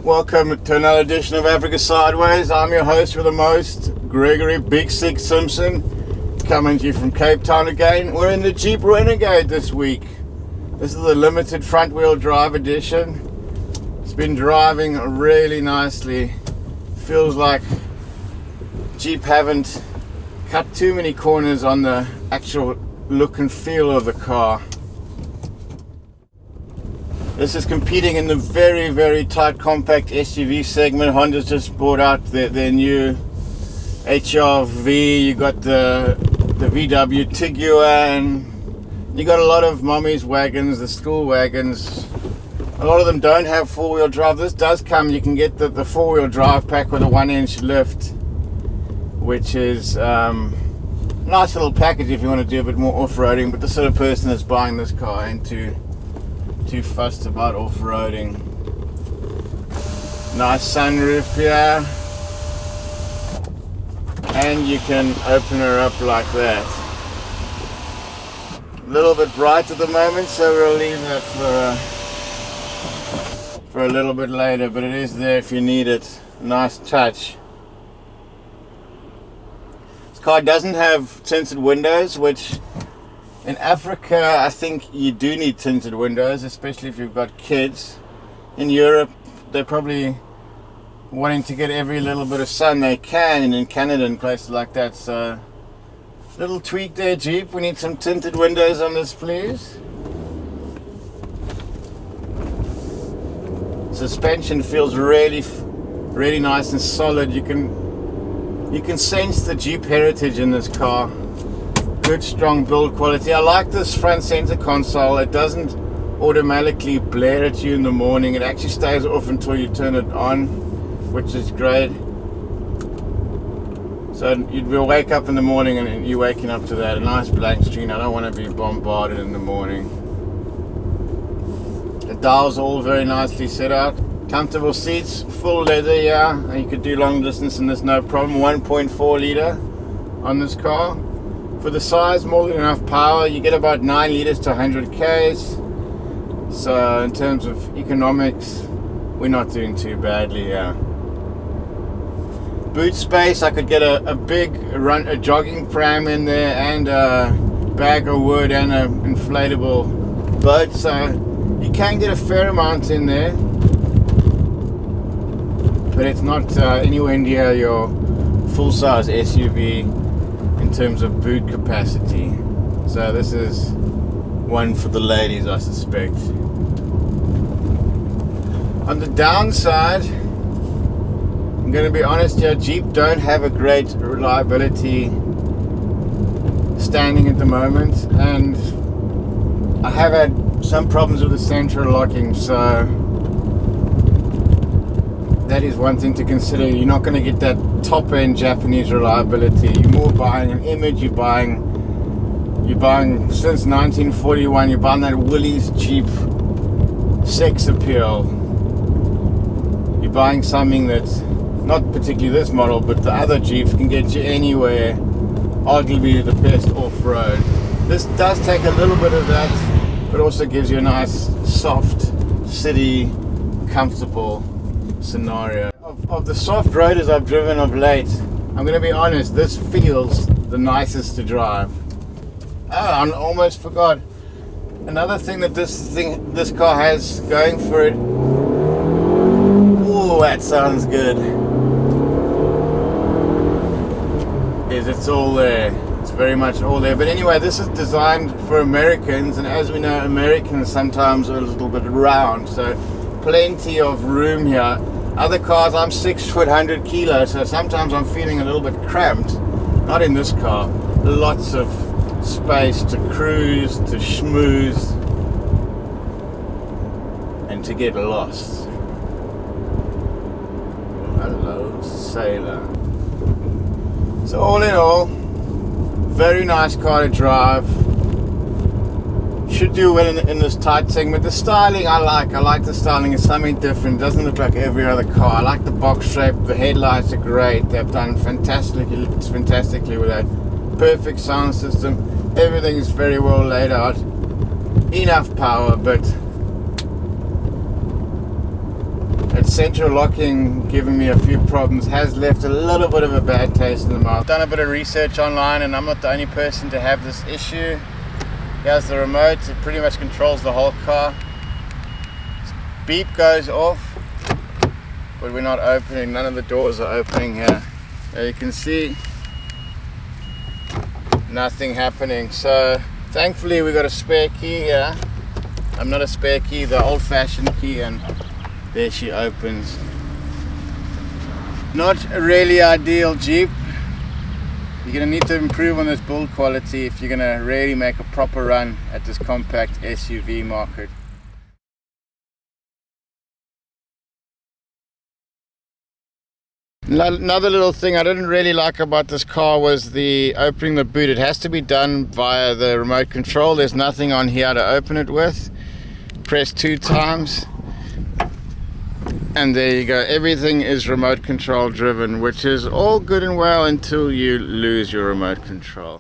Welcome to another edition of Africa Sideways. I'm your host with the most, Gregory Big Six Simpson, coming to you from Cape Town again. We're in the Jeep Renegade this week. This is the limited front wheel drive edition. It's been driving really nicely. Feels like Jeep haven't cut too many corners on the actual look and feel of the car. This is competing in the very, very tight compact SUV segment. Honda's just brought out their new HR-V. You got the VW Tiguan. You got a lot of mommy's wagons, the school wagons. A lot of them don't have four-wheel drive. This does come. You can get the four-wheel drive pack with a 1-inch lift, which is nice little package if you want to do a bit more off-roading. But the sort of person that's buying this car ain't too fussed about off-roading. Nice sunroof here, and you can open her up like that. A little bit bright at the moment, so we'll leave that for a little bit later, but it is there if you need it. Nice touch. This car doesn't have tinted windows, which in Africa, I think you do need tinted windows, especially if you've got kids. In Europe, they're probably wanting to get every little bit of sun they can, and in Canada and places like that. So, little tweak there, Jeep. We need some tinted windows on this, please. Suspension feels really nice and solid. You can sense the Jeep heritage in this car. Good strong build quality. I like this front center console. It doesn't automatically blare at you in the morning. It actually stays off until you turn it on, which is great. So you'd wake up in the morning and you're waking up to that. A nice blank screen. I don't want to be bombarded in the morning. The dials all very nicely set out. Comfortable seats, full leather, yeah. And you could do long distance in this no problem. 1.4 litre on this car. For the size, more than enough power. You get about 9 litres to 100 Ks. So in terms of economics, we're not doing too badly here. Boot space, I could get a big a jogging pram in there, and a bag of wood, and an inflatable boat. So you can get a fair amount in there, but it's not anywhere near your full-size SUV in terms of boot capacity. So this is one for the ladies, I suspect. On the downside, I'm going to be honest here, Jeep don't have a great reliability standing at the moment, and I have had some problems with the central locking, so that is one thing to consider. You're not going to get that top-end Japanese reliability. You're more buying an image. You're buying since 1941. You're buying that Willys Jeep sex appeal. You're buying something that's not particularly this model, but the other Jeeps can get you anywhere. Arguably the best off-road. This does take a little bit of that, but also gives you a nice, soft, city, comfortable scenario. Of the soft roaders I've driven of late, I'm going to be honest, this feels the nicest to drive. Oh, I almost forgot. Another thing that this car has going for it. Oh, that sounds good. It's all there. It's very much all there. But anyway, this is designed for Americans, and as we know, Americans sometimes are a little bit round, so plenty of room here. Other cars, I'm 6 foot 100 kilos, so sometimes I'm feeling a little bit cramped. Not in this car. Lots of space to cruise, to schmooze, and to get lost. Hello, sailor. So all in all, very nice car to drive. Should do well in this tight segment. The styling I like the styling. It's something different. It doesn't look like every other car. I like the box shape. The headlights are great. They've done fantastically with that. Perfect sound system. Everything is very well laid out. Enough power, but It's central locking, giving me a few problems, has left a little bit of a bad taste in the mouth. I've done a bit of research online and I'm not the only person to have this issue. Here's the remote, it pretty much controls the whole car. Beep goes off, but we're not opening, none of the doors are opening here. There you can see nothing happening. So thankfully we got a spare key here. I'm not a spare key, the old-fashioned key, and there she opens. Not a really ideal Jeep. You're going to need to improve on this build quality if you're going to really make a proper run at this compact SUV market. Another little thing I didn't really like about this car was the opening the boot. It has to be done via the remote control. There's nothing on here to open it with. Press 2 times and there you go. Everything is remote control driven, which is all good and well until you lose your remote control.